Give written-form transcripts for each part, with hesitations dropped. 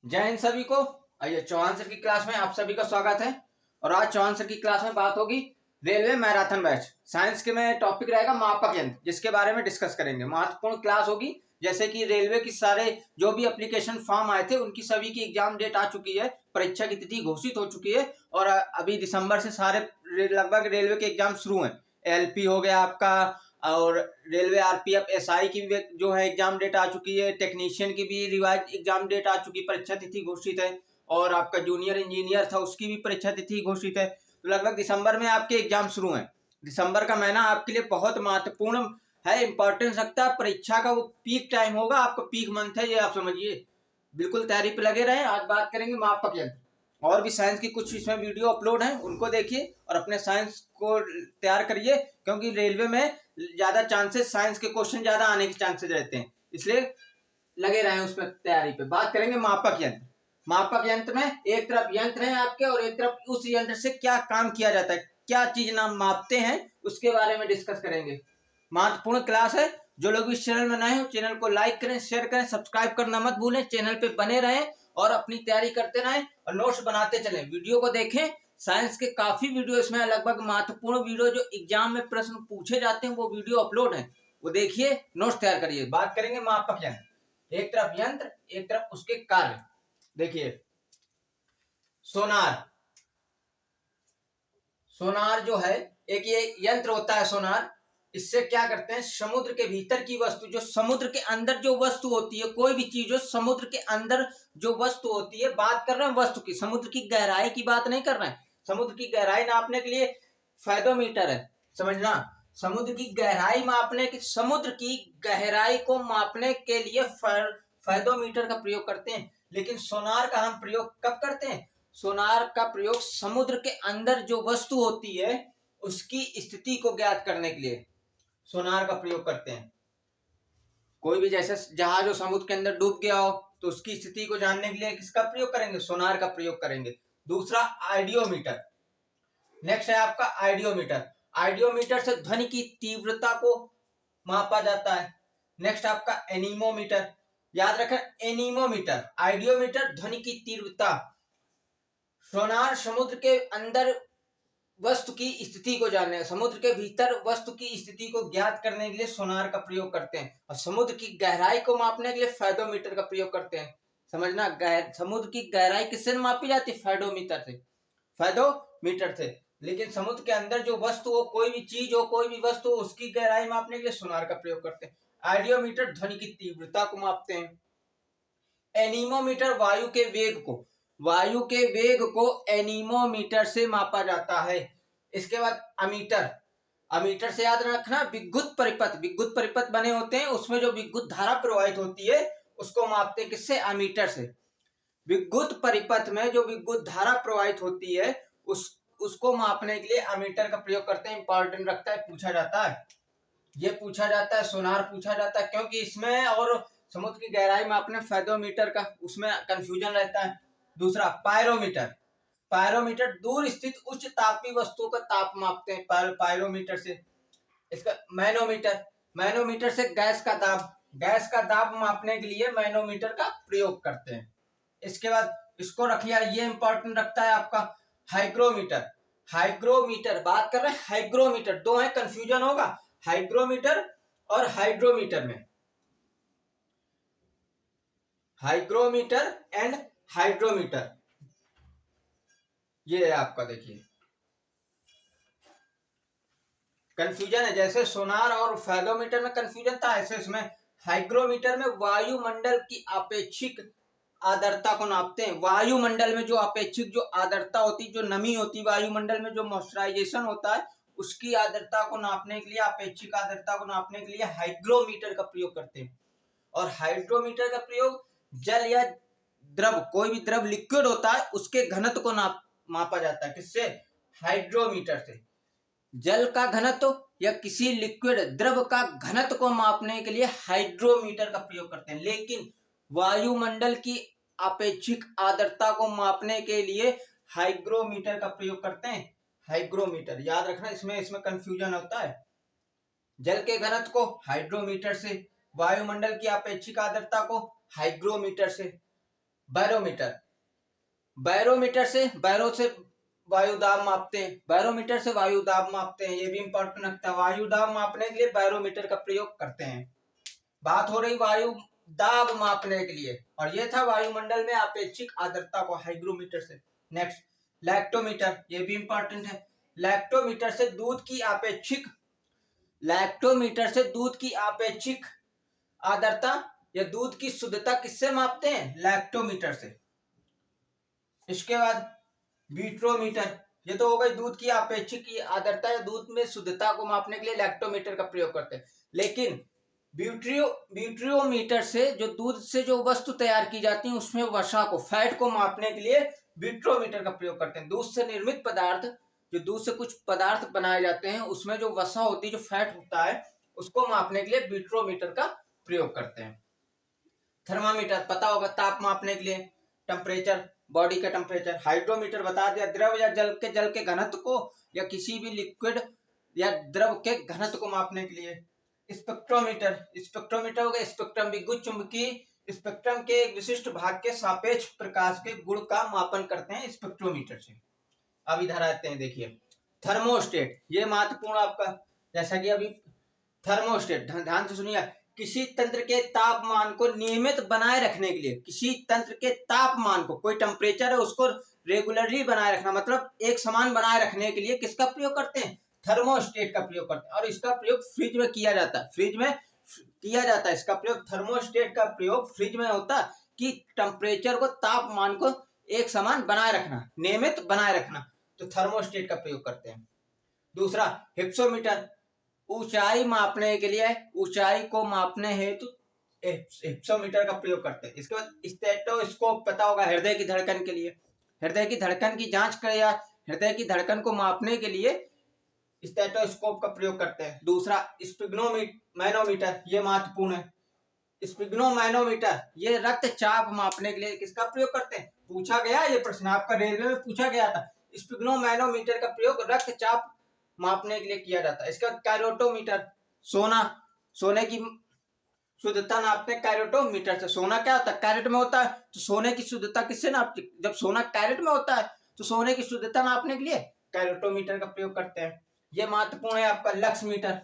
जय हिंद सभी को। आइए चौहान सर की क्लास में आप सभी का स्वागत है। और आज चौहान सर की क्लास में बात होगी रेलवे मैराथन बैच। साइंस के में टॉपिक रहेगा मापक यंत्र, जिसके बारे में डिस्कस करेंगे। महत्वपूर्ण क्लास होगी, जैसे कि रेलवे की सारे जो भी एप्लीकेशन फॉर्म आए थे उनकी सभी की एग्जाम डेट आ चुकी है, परीक्षा की तिथि घोषित हो चुकी है और अभी दिसंबर से सारे लगभग रेलवे के एग्जाम शुरू हैं। एलपी हो गया आपका, और रेलवे आरपीएफ एसआई की भी जो है एग्जाम डेट आ चुकी है। टेक्नीशियन की भी रिवाइज एग्जाम डेट आ चुकी, परीक्षा तिथि घोषित है। और आपका जूनियर इंजीनियर था उसकी भी परीक्षा तिथि घोषित है। तो लगभग दिसंबर में आपके एग्जाम शुरू हैं। दिसंबर का महीना आपके लिए बहुत महत्वपूर्ण है, इंपॉर्टेंस रखता है। परीक्षा का वो पीक टाइम होगा, आपका पीक मंथ है, ये आप समझिए। बिल्कुल तैयारी पे लगे रहे। आज बात करेंगे मापक यंत्र। और भी साइंस की कुछ इसमें वीडियो अपलोड है, उनको देखिए और अपने साइंस को तैयार करिए, क्योंकि रेलवे में ज्यादा चांसेस, साइंस के क्वेश्चन ज्यादा आने के चांसेस रहते हैं, इसलिए लगे रहे उसमें तैयारी पे। बात करेंगे मापक यंत्र। मापक यंत्र में एक तरफ यंत्र है आपके और एक तरफ उस यंत्र से क्या काम किया जाता है, क्या चीज नाम मापते हैं, उसके बारे में डिस्कस करेंगे। महत्वपूर्ण क्लास है। जो लोग इस चैनल में नए हो चैनल को लाइक करें, शेयर करें, सब्सक्राइब करना मत भूलें। चैनल पे बने रहें और अपनी तैयारी करते रहें और नोट्स बनाते चलें। वीडियो को देखें, साइंस के काफी वीडियो इसमें, लगभग महत्वपूर्ण वीडियो जो एग्जाम में प्रश्न पूछे जाते हैं वो वीडियो अपलोड है, वो देखिए, नोट्स तैयार करिए। बात करेंगे मापक यंत्र। एक तरफ यंत्र, एक तरफ उसके कार्य। देखिए सोनार। सोनार जो है एक ये यंत्र होता है सोनार। इससे क्या करते हैं, समुद्र के भीतर की वस्तु, जो समुद्र के अंदर जो वस्तु होती है, कोई भी चीज जो समुद्र के अंदर जो वस्तु होती है, बात कर रहे हैं वस्तु की, समुद्र की गहराई की बात नहीं कर रहे हैं। समुद्र की गहराई नापने के लिए फेदोमीटर है, समझना। समुद्र की गहराई मापने की, समुद्र की गहराई को मापने के लिए फेदोमीटर का प्रयोग करते हैं। लेकिन सोनार का हम प्रयोग कब करते हैं? सोनार का प्रयोग समुद्र के अंदर जो वस्तु होती है उसकी स्थिति को ज्ञात करने के लिए सोनार का प्रयोग करते हैं। कोई भी जैसे जहाज जो समुद्र के अंदर डूब गया हो तो उसकी स्थिति को जानने के लिए किसका प्रयोग करेंगे? सोनार का प्रयोग करेंगे। दूसरा आइडियोमीटर। नेक्स्ट है आपका आइडियोमीटर। आइडियोमीटर से ध्वनि की तीव्रता को मापा जाता है। नेक्स्ट आपका एनीमोमीटर। याद रखें, एनीमोमीटर, आइडियोमीटर, ध्वनि की तीव्रता। सोनार समुद्र के अंदर वस्तु की स्थिति को जानने, समुद्र के भीतर वस्तु की स्थिति को ज्ञात करने के लिए सोनार का प्रयोग करते हैं। और समुद्र की गहराई को मापने के लिए फेदोमीटर का प्रयोग करते हैं। समझना, समुद्र की गहराई किससे मापी जाती है? फेदोमीटर से, फेदोमीटर से। लेकिन समुद्र के अंदर जो वस्तु हो, कोई भी चीज हो, कोई भी वस्तु हो, उसकी गहराई मापने के लिए सोनार का प्रयोग करते हैं। आइडियोमीटर ध्वनि की तीव्रता को मापते हैं। एनीमोमीटर वायु के वेग को, वायु के वेग को एनीमोमीटर से मापा जाता है। इसके बाद अमीटर। अमीटर से याद रखना विद्युत परिपथ, विद्युत परिपथ बने होते हैं, उसमें जो विद्युत धारा प्रवाहित होती है उसको मापते हैं किससे? अमीटर से। विद्युत परिपथ में जो विद्युत धारा प्रवाहित होती है उसको मापने के लिए अमीटर का प्रयोग करते हैं। इंपॉर्टेंट रखता है, पूछा जाता है, ये पूछा जाता है, सोनार पूछा जाता है, क्योंकि इसमें और समुद्र की गहराई मापने फेदोमीटर का उसमें कंफ्यूजन रहता है। दूसरा पायरोमीटर। पायरोमीटर दूर स्थित उच्च तापीय वस्तुओं का ताप मापते हैं पायरोमीटर से। इसका मैनोमीटर। मैनोमीटर से गैस का दाब, गैस का दाब मापने के लिए मैनोमीटर का प्रयोग करते हैं। इसके बाद इसको रखिए, ये इंपॉर्टेंट रखता है आपका हाइग्रोमीटर। हाइग्रोमीटर बात कर रहे हैं, हाइग्रोमीटर दो है, कंफ्यूजन होगा हाइग्रोमीटर और हाइड्रोमीटर में। हाइग्रोमीटर एंड हाइड्रोमीटर, ये है आपका, देखिए कंफ्यूजन है। जैसे सोनार और फेदोमीटर में कंफ्यूजन था, ऐसे इसमें हाइग्रोमीटर में वायुमंडल की अपेक्षिक आर्द्रता को नापते हैं। वायुमंडल में जो अपेक्षिक जो आर्द्रता होती, जो नमी होती वायुमंडल में, जो मॉइस्चराइजेशन होता है, उसकी आर्द्रता को नापने के लिए, अपेक्षिक आर्द्रता को नापने के लिए हाइग्रोमीटर का प्रयोग करते हैं। और हाइड्रोमीटर का प्रयोग जल या द्रव, कोई भी द्रव लिक्विड होता है उसके घनत्व को मापा जाता है। किससे? हाइड्रोमीटर से। जल का घनत्व या किसी लिक्विड द्रव का घनत्व को मापने के लिए हाइड्रोमीटर का प्रयोग करते हैं। लेकिन वायुमंडल की अपेक्षिक आर्द्रता को मापने के लिए हाइग्रोमीटर का प्रयोग करते हैं। हाइग्रोमीटर याद रखना, इसमें कंफ्यूजन होता है। जल के घनत्व को हाइड्रोमीटर से, वायुमंडल की अपेक्षिक आर्द्रता को हाइग्रोमीटर से। बैरोमीटर, बैरो से वायु दाब मापते हैं, बैरोमीटर से वायु दाब मापते हैं, ये भी इंपॉर्टेंट लगता है। वायु दाब मापने के लिए बैरोमीटर का प्रयोग करते हैं। बात हो रही वायु दाब मापने के लिए, और ये था वायुमंडल में अपेक्षिक आर्द्रता को हाइग्रोमीटर से। नेक्स्ट लैक्टोमीटर, ये भी इंपॉर्टेंट है। लैक्टोमीटर से दूध की अपेक्षिक आर्द्रता या दूध की शुद्धता किससे मापते हैं? लैक्टोमीटर से। इसके बाद विट्रोमीटर, ये तो हो गई दूध की अपेक्षिक आर्द्रता या दूध में शुद्धता को मापने के लिए लैक्टोमीटर का प्रयोग करते हैं। लेकिन विट्रियोमीटर से जो दूध से जो वस्तु तैयार की जाती है उसमें वसा को, फैट को मापने के लिए विट्रोमीटर का प्रयोग करते हैं। दूध से निर्मित पदार्थ, जो दूध से कुछ पदार्थ बनाए जाते हैं उसमें जो वसा होती है, जो फैट होता है, उसको मापने के लिए विट्रोमीटर का प्रयोग करते हैं। थर्मामीटर पता होगा, ताप मापने के लिए, टेम्परेचर, बॉडी का टेम्परेचर। हाइड्रोमीटर बता दिया, द्रव या जल के घनत्व को या किसी भी लिक्विड या द्रव के घनत्व को मापने के लिए। स्पेक्ट्रोमीटर हो गया, स्पेक्ट्रम विद्युत चुंबकीय स्पेक्ट्रम के एक विशिष्ट भाग के सापेक्ष प्रकाश के गुण का मापन करते हैं स्पेक्ट्रोमीटर से। अब इधर आते हैं, देखिए थर्मोस्टेट, ये महत्वपूर्ण आपका, जैसा कि अभी थर्मोस्टेट, ध्यान से सुनिए, किसी तंत्र के तापमान को नियमित बनाए रखने के लिए, किसी तंत्र के तापमान को, कोई टेम्परेचर है उसको रेगुलरली बनाए रखना, मतलब एक समान बनाए रखने के लिए किसका प्रयोग करते हैं? थर्मोस्टेट का प्रयोग करते हैं। और इसका प्रयोग फ्रिज में किया जाता है, इसका प्रयोग, थर्मोस्टेट का प्रयोग फ्रिज में होता है कि टेम्परेचर को, तापमान को एक समान बनाए रखना, नियमित बनाए रखना, तो थर्मोस्टेट का प्रयोग करते हैं। दूसरा हिप्सोमीटर, ऊंचाई मापने के लिए, ऊंचाई को मापने हेतु हिप्सोमीटर का प्रयोग करते हैं। इसके बाद स्टेथोस्कोप पता होगा, हृदय की धड़कन के लिए, हृदय की धड़कन की जांच करें या हृदय की धड़कन को मापने के लिए स्टेथोस्कोप का प्रयोग करते हैं। दूसरा स्पिग्नोमैनोमीटर, ये महत्वपूर्ण है। स्पिग्नोमैनोमीटर, ये रक्तचाप मापने के लिए किसका प्रयोग करते हैं? पूछा गया ये प्रश्न, आपका रेलवे में पूछा गया था। स्पिग्नोमैनोमीटर का प्रयोग रक्तचाप मापने के लिए किया जाता है। इसका कैरोटोमीटर, सोने की शुद्धता नापते हैं कैरेटोमीटर से। सोना क्या होता है? कैरेट में होता है, तो सोने की शुद्धता किससे नापते? जब सोना कैरेट में होता है तो सोने की शुद्धता नापने के लिए कैरेटोमीटर का प्रयोग करते हैं। यह महत्वपूर्ण है आपका लक्समीटर,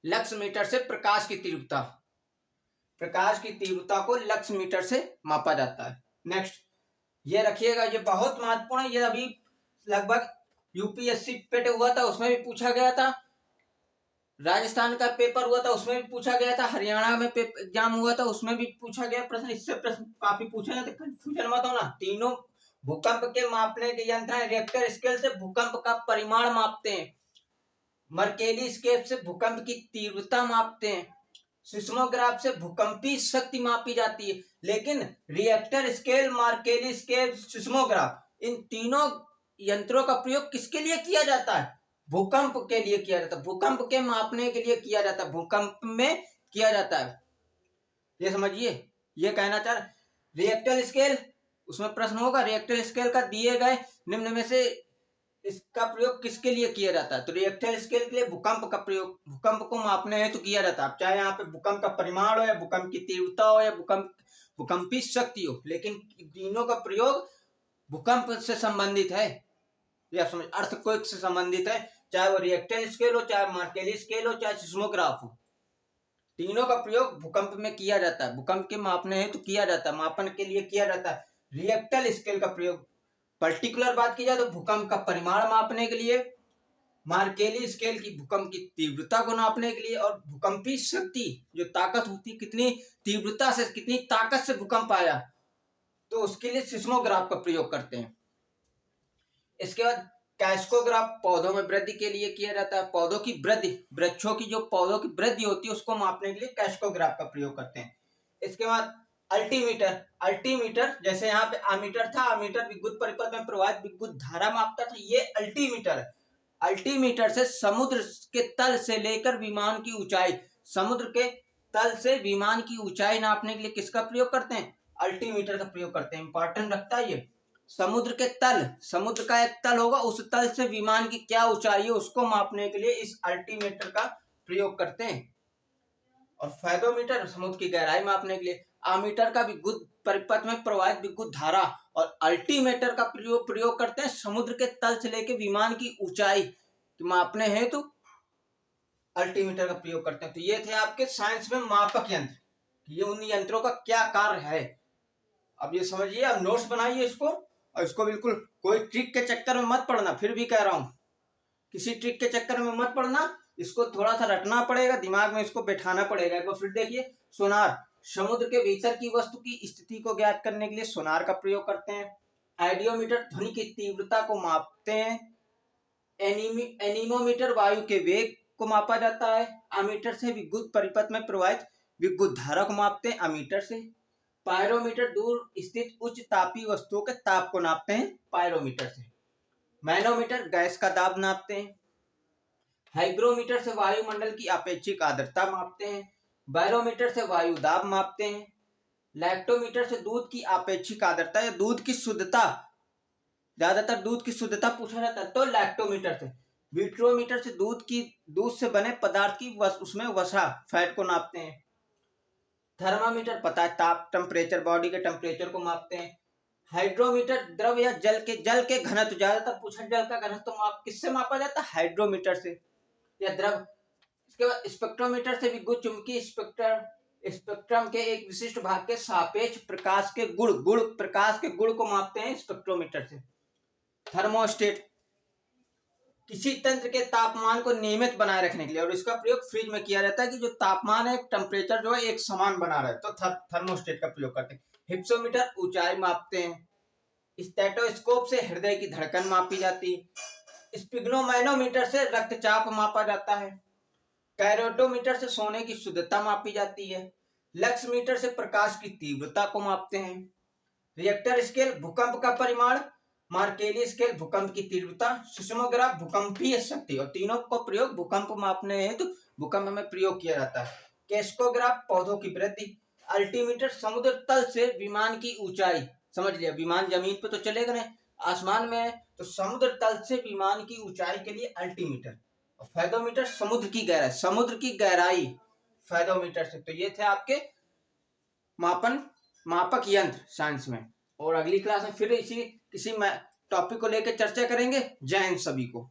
लक्समीटर से प्रकाश की तीव्रता को लक्समीटर से मापा जाता है। नेक्स्ट ये रखिएगा, ये बहुत महत्वपूर्ण है, ये अभी लगभग यूपीएससी पेट हुआ था उसमें भी पूछा गया था, राजस्थान का पेपर हुआ था उसमें भी पूछा गया था, हरियाणा में एग्जाम हुआ था उसमें भी पूछा गया प्रश्न। इससे प्रश्न काफी पूछे जाते, कंफ्यूजन मत होना। तीनों भूकंप के मापने के यंत्र हैं। रिएक्टर स्केल से भूकंप का परिमाण मापते हैं, मर्केली स्केल से भूकंप की तीव्रता मापते हैं, सिस्मोग्राफ से भूकंपीय शक्ति मापी जाती है। लेकिन रिएक्टर स्केल, मार्केली स्केल, सिस्मोग्राफ, इन तीनों यंत्रों का प्रयोग किसके लिए किया जाता है? भूकंप के लिए किया जाता है, भूकंप के मापने के लिए किया जाता है, भूकंप में किया जाता है। ये समझिए, ये कहना चाह रहा, रिएक्टर स्केल, उसमें प्रश्न होगा रिएक्टर स्केल का दिए गए निम्न में से इसका प्रयोग किसके लिए किया जाता है? तो रिएक्टर स्केल के लिए भूकंप का प्रयोग, भूकंप को मापने हेतु किया जाता है। चाहे यहाँ पे भूकंप का परिमाण हो या भूकंप की तीव्रता हो या भूकंपी शक्ति हो, लेकिन तीनों का प्रयोग भूकंप से संबंधित है, या समझ अर्थक्वेक से संबंधित है। चाहे वो रिएक्टर स्केल हो, चाहे मार्केली स्केल हो, चाहे सिस्मोग्राफ हो, तीनों का प्रयोग भूकंप में किया जाता है, भूकंप के मापने हेतु किया जाता है, मापन के लिए किया जाता है। रिएक्टर स्केल का प्रयोग, पर्टिकुलर बात की जाए तो भूकंप का परिमाण मापने के लिए, मार्केली स्केल की भूकंप की तीव्रता को नापने के लिए, और भूकंपी शक्ति जो ताकत होती, कितनी तीव्रता से, कितनी ताकत से भूकंप आया, तो उसके लिए सिस्मोग्राफ का प्रयोग करते हैं। इसके बाद कैस्कोग्राफ पौधों में वृद्धि के लिए किया जाता है, पौधों की वृद्धि, वृक्षों की जो पौधों की वृद्धि होती है उसको मापने के लिए कैस्कोग्राफ का प्रयोग करते हैं। इसके बाद अल्टीमीटर, जैसे यहाँ पे अमीटर था, अमीटर विद्युत परिपथ में प्रवाहित विद्युत धारा मापता था, ये अल्टीमीटर है। अल्टीमीटर से समुद्र के तल से लेकर विमान की ऊंचाई, समुद्र के तल से विमान की ऊंचाई नापने के लिए किसका प्रयोग करते हैं? अल्टीमीटर का प्रयोग करते हैं। इंपॉर्टेंट रखता है ये, समुद्र के तल, समुद्र का एक तल होगा, उस तल से विमान की क्या ऊंचाई है उसको मापने के लिए इस अल्टीमीटर का प्रयोग करते हैं। और फेदोमीटर, समुद्र की गहराई मापने के लिए। आमीटर का विद्युत परिपथ में प्रवाहित विद्युत धारा, और अल्टीमीटर का प्रयोग करते हैं समुद्र के तल से लेकर विमान की ऊंचाई मापने हैं तो अल्टीमीटर का प्रयोग करते हैं। तो ये थे आपके साइंस में मापक यंत्र, ये उन यंत्रों का क्या कार्य है। अब ये समझिए, अब नोट्स बनाइए इसको, और इसको बिल्कुल कोई ट्रिक के चक्कर में मत पड़ना, फिर भी कह रहा हूं किसी ट्रिक के चक्कर में मत पड़ना, इसको थोड़ा सा रटना पड़ेगा, दिमाग में इसको बैठाना पड़ेगा। एक बार फिर देखिए, सोनार, समुद्र के भीतर की वस्तु की स्थिति को ज्ञात करने के लिए सोनार का प्रयोग करते हैं। आइडियोमीटर ध्वनि की तीव्रता को मापते हैं। एनीमोमीटर वायु के वेग को मापा जाता है। अमीटर से विद्युत परिपथ में प्रवाहित विद्युत धारा को मापते हैं अमीटर से। पायरोमीटर दूर स्थित उच्च तापीय वस्तुओं के ताप को नापते हैं पायरोमीटर से। मैनोमीटर गैस का दाब नापते हैं। हाइग्रोमीटर से वायुमंडल की अपेक्षिक आर्द्रता मापते हैं। बैरोमीटर से वायु दाब मापते हैं। लैक्टोमीटर से दूध की अपेक्षिक आर्द्रता या दूध की शुद्धता, ज्यादातर दूध की शुद्धता पूछा जाता है तो लैक्टोमीटर से। विट्रोमीटर से दूध से बने पदार्थ की उसमें वसा, फैट को नापते हैं। थर्मामीटर पता है ताप, टेम्परेचर, बॉडी के टेम्परेचर को मापते हैं। हाइड्रोमीटर द्रव या जल के घनत्व, ज्यादातर पूछा जल का घनत्व माप किससे मापा जाता है? हाइड्रोमीटर से या द्रव। इसके बाद स्पेक्ट्रोमीटर से विद्युत चुंबकीय स्पेक्ट्रम के एक विशिष्ट भाग के सापेक्ष प्रकाश के गुण को मापते हैं स्पेक्ट्रोमीटर से। थर्मोस्टेट, किसी तंत्र के तापमान को नियमित बनाए रखने के लिए, और इसका प्रयोग फ्रिज में किया जाता है कि जो तापमान है, टेम्परेचर जो है एक समान बना रहे, तो थर्मोस्टेट का प्रयोग करते हैं। हिप्सोमीटर ऊंचाई मापते हैं। स्टेटोस्कोप से हृदय की धड़कन मापी जाती है। स्पिग्नोमैनोमीटर से रक्तचाप मापा जाता है। कैरोटोमीटर से सोने की शुद्धता मापी जाती है। लक्स मीटर से प्रकाश की तीव्रता को मापते हैं। रिएक्टर स्केल भूकंप का परिमाण, मार्केली स्केल भूकंप की तीव्रता, सिस्मोग्राफ भूकंपीय शक्ति, और तीनों को प्रयोग भूकंप मापने हेतु भूकंप में प्रयोग किया जाता है। केस्कोग्राफ पौधों की वृद्धि। अल्टीमीटर समुद्र तल से विमान की ऊंचाई, समझ लिया, विमान जमीन पे तो चलेगा नहीं, आसमान में है, तो समुद्र तल से विमान की ऊंचाई के लिए अल्टीमीटर। और फेदोमीटर समुद्र की गहराई फेदोमीटर से। तो ये थे आपके मापक यंत्र साइंस में। और अगली क्लास में फिर किसी टॉपिक को लेकर चर्चा करेंगे। जय हिंद सभी को।